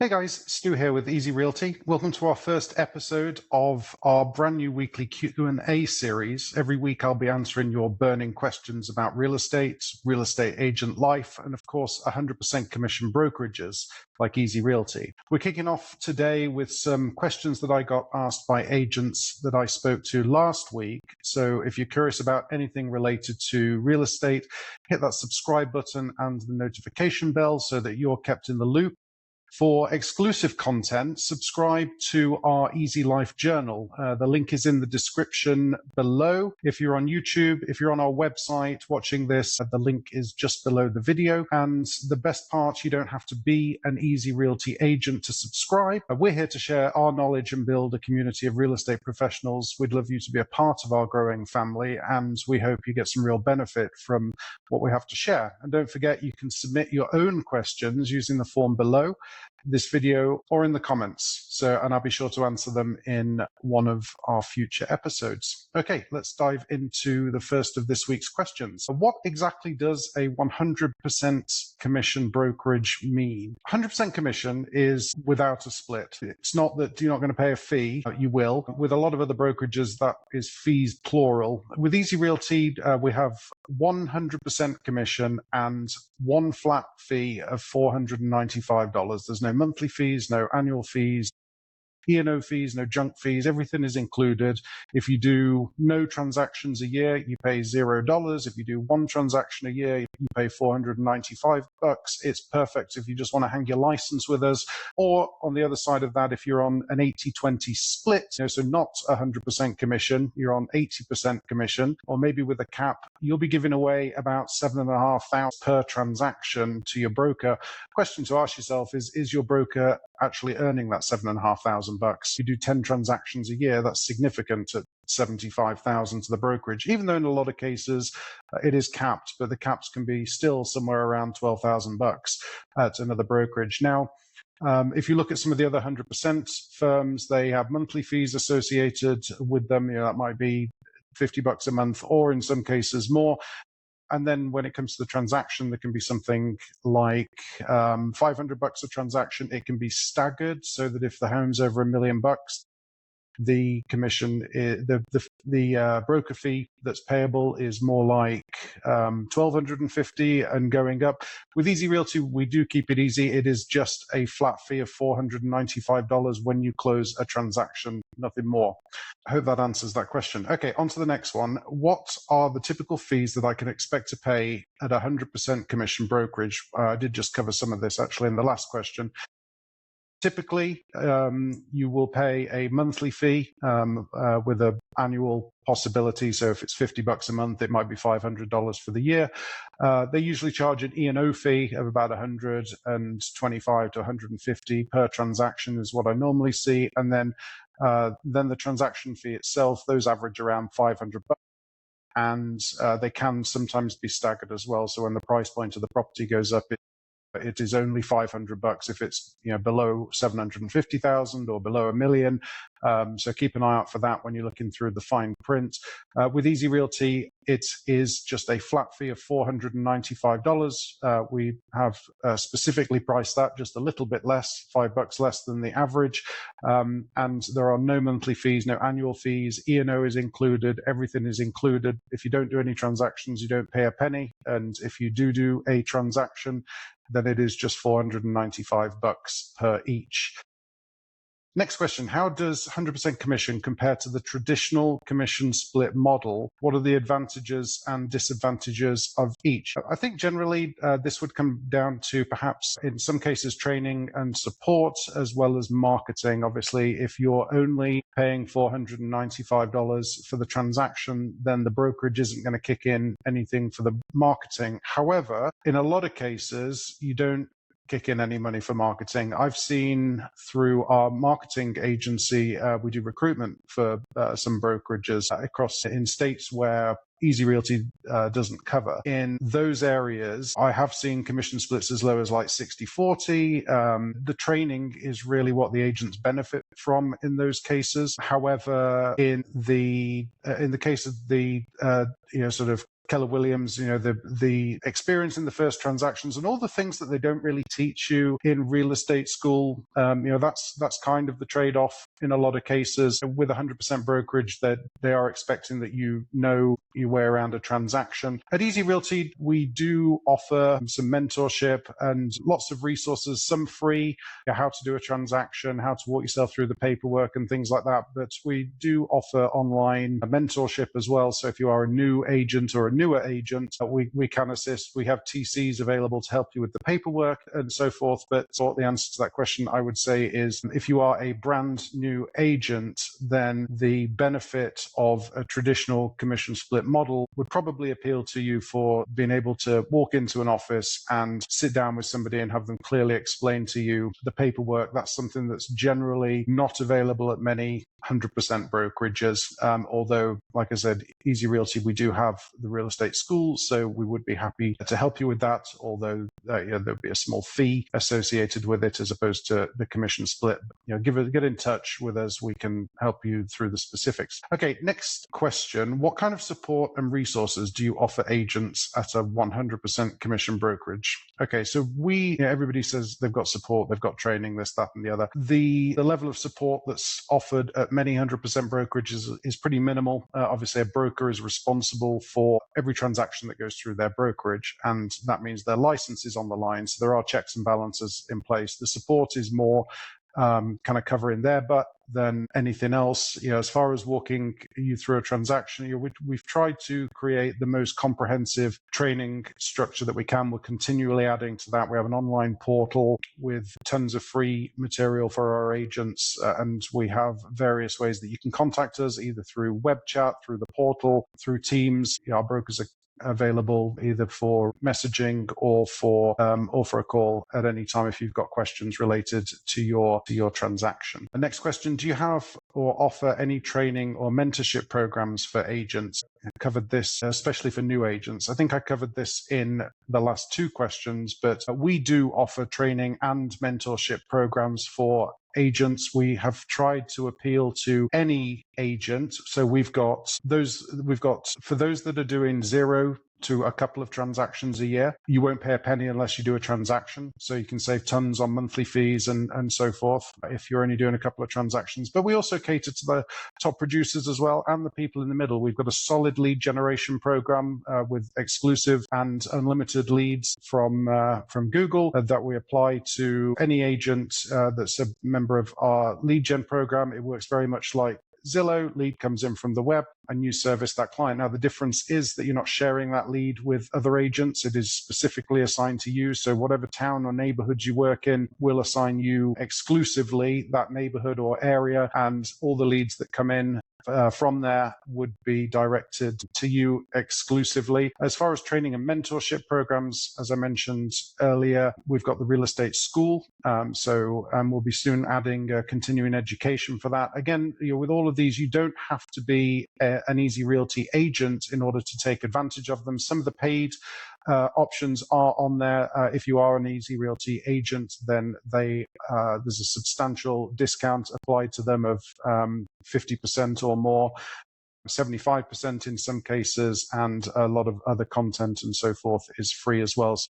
Hey guys, Stu here with Easy Realty. Welcome to our first episode of our brand new weekly Q&A series. Every week I'll be answering your burning questions about real estate agent life, and of course 100% commission brokerages like Easy Realty. We're kicking off today with some questions that I got asked by agents that I spoke to last week. So if you're curious about anything related to real estate, hit that subscribe button and the notification bell so that you're kept in the loop. For exclusive content, subscribe to our Easy Life Journal. The link is in the description below. If you're on YouTube, if you're on our website watching this, the link is just below the video. And the best part, you don't have to be an Easy Realty agent to subscribe. We're here to share our knowledge and build a community of real estate professionals. We'd love you to be a part of our growing family, and we hope you get some real benefit from what we have to share. And don't forget, you can submit your own questions using the form below this video or in the comments. And I'll be sure to answer them in one of our future episodes. Okay, let's dive into the first of this week's questions. What exactly does a 100% commission brokerage mean? 100% commission is without a split. It's not that you're not going to pay a fee. You will. With a lot of other brokerages, that is fees plural. With Easy Realty, we have 100% commission and one flat fee of $495. There's no monthly fees, no annual fees, E&O fees, no junk fees. Everything is included. If you do no transactions a year, you pay $0. If you do one transaction a year, you pay $495. It's perfect if you just want to hang your license with us. Or on the other side of that, if you're on an 80-20 split, so not 100% commission, you're on 80% commission, or maybe with a cap, you'll be giving away about $7,500 per transaction to your broker. Question to ask yourself is your broker actually earning that $7,500? If you do 10 transactions a year, that's significant at $75,000 to the brokerage, even though in a lot of cases it is capped, but the caps can be still somewhere around $12,000 at another brokerage. Now, if you look at some of the other 100% firms, they have monthly fees associated with them. That might be $50 a month, or in some cases more. And then when it comes to the transaction, there can be something like $500 a transaction. It can be staggered so that if the home's over $1 million, the commission, the broker fee that's payable is more like $1,250 and going up. With Easy Realty, we do keep it easy. It is just a flat fee of $495 when you close a transaction, nothing more. I hope that answers that question. Okay, on to the next one. What are the typical fees that I can expect to pay at 100% commission brokerage? I did just cover some of this actually in the last question. Typically, you will pay a monthly fee with an annual possibility. So if it's $50 a month, it might be $500 for the year. They usually charge an E&O fee of about $125 to $150 per transaction is what I normally see. And then the transaction fee itself, those average around $500. And they can sometimes be staggered as well. So when the price point of the property goes up, it is only $500 if it's below 750,000 or below $1 million. So keep an eye out for that when you're looking through the fine print. With Easy Realty, it is just a flat fee of $495. We have specifically priced that just a little bit less, $5 less than the average. And there are no monthly fees, no annual fees. E&O is included. Everything is included. If you don't do any transactions, you don't pay a penny. And if you do a transaction, then it is just $495 per each. Next question, how does 100% commission compare to the traditional commission split model? What are the advantages and disadvantages of each? I think generally this would come down to perhaps in some cases training and support as well as marketing. Obviously, if you're only paying $495 for the transaction, then the brokerage isn't going to kick in anything for the marketing. However, in a lot of cases, you don't kick in any money for marketing. I've seen through our marketing agency, we do recruitment for some brokerages across in states where Easy Realty doesn't cover. In those areas, I have seen commission splits as low as like 60-40. The training is really what the agents benefit from in those cases. However, in the case of the sort of Keller Williams, the experience in the first transactions and all the things that they don't really teach you in real estate school. That's kind of the trade-off in a lot of cases. With 100% brokerage, that they are expecting that you know your way around a transaction. At Easy Realty, we do offer some mentorship and lots of resources, some free, how to do a transaction, how to walk yourself through the paperwork and things like that. But we do offer online mentorship as well. So if you are a new agent or a newer agent, we can assist. We have TCs available to help you with the paperwork and so forth. But the answer to that question, I would say, is if you are a brand new agent, then the benefit of a traditional commission split model would probably appeal to you for being able to walk into an office and sit down with somebody and have them clearly explain to you the paperwork. That's something that's generally not available at many 100% brokerages. Although, like I said, Easy Realty, we do have the real estate school, so we would be happy to help you with that, although there'll be a small fee associated with it as opposed to the commission split. Get in touch with us. We can help you through the specifics. Okay, next question. What kind of support and resources do you offer agents at a 100% commission brokerage? Okay, so everybody says they've got support, they've got training, this, that, and the other. The level of support that's offered at many 100% brokerages is pretty minimal. Obviously, a broker is responsible for every transaction that goes through their brokerage, and that means their license is on the line. So there are checks and balances in place. The support is more kind of covering their butt than anything else. As far as walking you through a transaction, we've tried to create the most comprehensive training structure that we can. We're continually adding to that. We have an online portal with tons of free material for our agents, and we have various ways that you can contact us, either through web chat, through the portal, through Teams. Our brokers are available either for messaging or for a call at any time if you've got questions related to your transaction. The next question: do you have or offer any training or mentorship programs for agents? I covered this, especially for new agents. I think I covered this in the last two questions, but we do offer training and mentorship programs for agents. We have tried to appeal to any agent. So we've got for those that are doing 0 to a couple of transactions a year, you won't pay a penny unless you do a transaction. So you can save tons on monthly fees and so forth if you're only doing a couple of transactions. But we also cater to the top producers as well and the people in the middle. We've got a solid lead generation program with exclusive and unlimited leads from Google that we apply to any agent that's a member of our lead gen program. It works very much like Zillow. Lead comes in from the web and you service that client. Now, the difference is that you're not sharing that lead with other agents. It is specifically assigned to you. So whatever town or neighborhood you work in will assign you exclusively that neighborhood or area, and all the leads that come in from there would be directed to you exclusively. As far as training and mentorship programs, as I mentioned earlier, we've got the real estate school. So we'll be soon adding continuing education for that. Again, with all of these, you don't have to be an Easy Realty agent in order to take advantage of them. Some of the paid options are on there. If you are an Easy Realty agent, then there's a substantial discount applied to them of 50% or more, 75% in some cases, and a lot of other content and so forth is free as well. So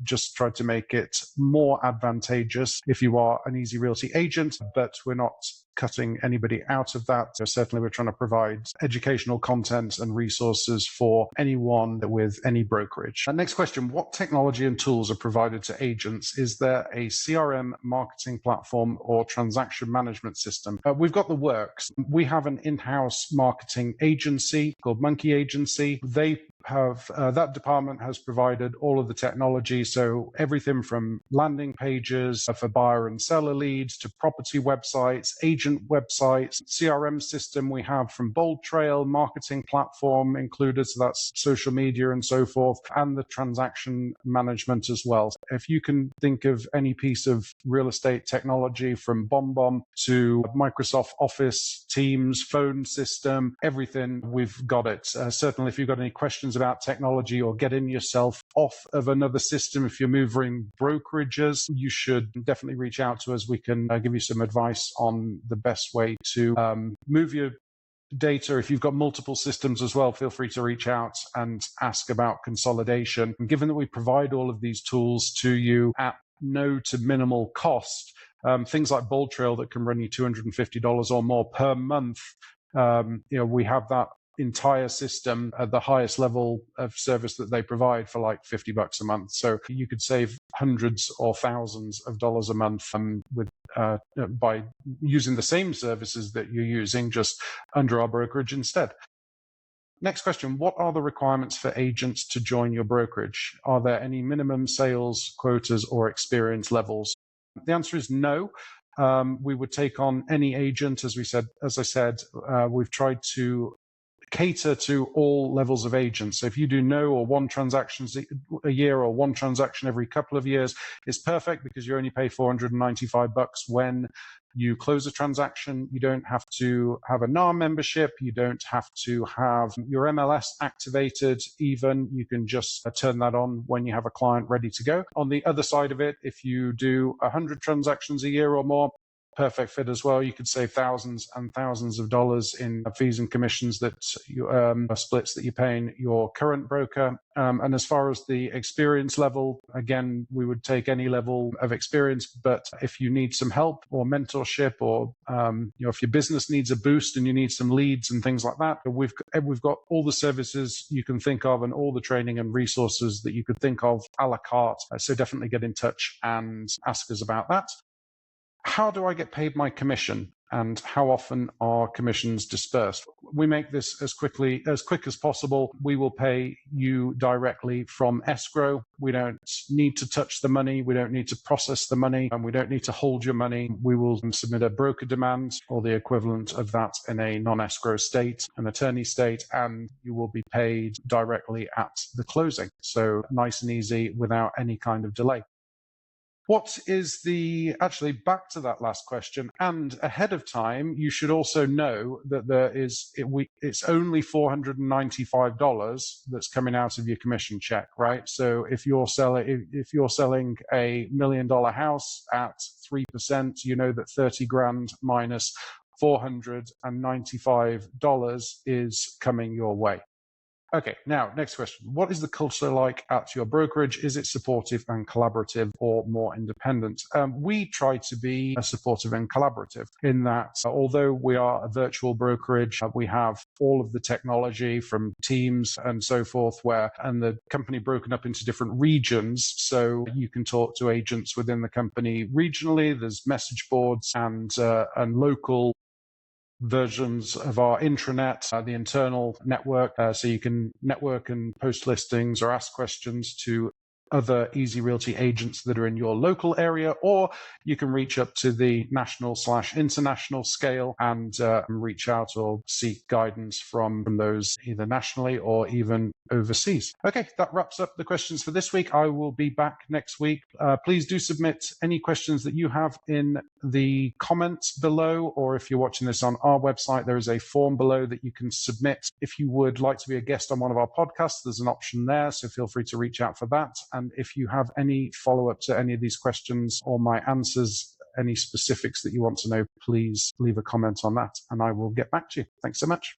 just try to make it more advantageous if you are an Easy Realty agent, but we're not cutting anybody out of that. So certainly we're trying to provide educational content and resources for anyone with any brokerage. Next question: what technology and tools are provided to agents? Is there a CRM marketing platform or transaction management system? We've got the works. We have an in-house marketing agency called Monkey Agency. They have that department has provided all of the technology, so everything from landing pages for buyer and seller leads to property websites, agent websites, CRM system we have from Bold Trail, marketing platform included, so that's social media and so forth, and the transaction management as well. If you can think of any piece of real estate technology from BombBomb to Microsoft Office, Teams, phone system, everything, we've got it. Certainly if you've got any questions about technology or getting yourself off of another system, if you're moving brokerages, you should definitely reach out to us. We can give you some advice on the best way to move your data. If you've got multiple systems as well, feel free to reach out and ask about consolidation. And given that we provide all of these tools to you at no to minimal cost, things like Bold Trail that can run you $250 or more per month, we have that entire system at the highest level of service that they provide for like $50 a month. So you could save hundreds or thousands of dollars a month by using the same services that you're using, just under our brokerage instead. Next question, what are the requirements for agents to join your brokerage? Are there any minimum sales quotas or experience levels? The answer is no. We would take on any agent, as I said, we've tried to cater to all levels of agents. So if you do no or one transaction a year or one transaction every couple of years, it's perfect because you only pay $495 when you close a transaction. You don't have to have a NAR membership. You don't have to have your MLS activated even. You can just turn that on when you have a client ready to go. On the other side of it, if you do 100 transactions a year or more, perfect fit as well. You could save thousands and thousands of dollars in fees and commissions that you splits that you're paying your current broker. And as far as the experience level, again, we would take any level of experience. But if you need some help or mentorship, or if your business needs a boost and you need some leads and things like that, we've got all the services you can think of and all the training and resources that you could think of a la carte. So definitely get in touch and ask us about that. How do I get paid my commission, and how often are commissions dispersed? We make this as quick as possible. We will pay you directly from escrow. We don't need to touch the money. We don't need to process the money, and we don't need to hold your money. We will submit a broker demand or the equivalent of that in a non-escrow state, an attorney state, and you will be paid directly at the closing. So nice and easy without any kind of delay. What is actually back to that last question, and ahead of time, you should also know that it's only $495 that's coming out of your commission check, right? So if you're selling a $1 million house at 3%, you know that 30 grand minus $495 is coming your way. Okay, now, next question. What is the culture like at your brokerage? Is it supportive and collaborative, or more independent? We try to be supportive and collaborative in that although we are a virtual brokerage, we have all of the technology from Teams and so forth, and the company broken up into different regions. So you can talk to agents within the company regionally. There's message boards and local versions of our intranet, the internal network, so you can network and post listings or ask questions to other Easy Realty agents that are in your local area, or you can reach up to the national/international scale and reach out or seek guidance from those either nationally or even overseas. Okay, that wraps up the questions for this week. I will be back next week. Please do submit any questions that you have in the comments below, or if you're watching this on our website, there is a form below that you can submit. If you would like to be a guest on one of our podcasts, there's an option there, so feel free to reach out for that. And if you have any follow-up to any of these questions or my answers, any specifics that you want to know, please leave a comment on that and I will get back to you. Thanks so much.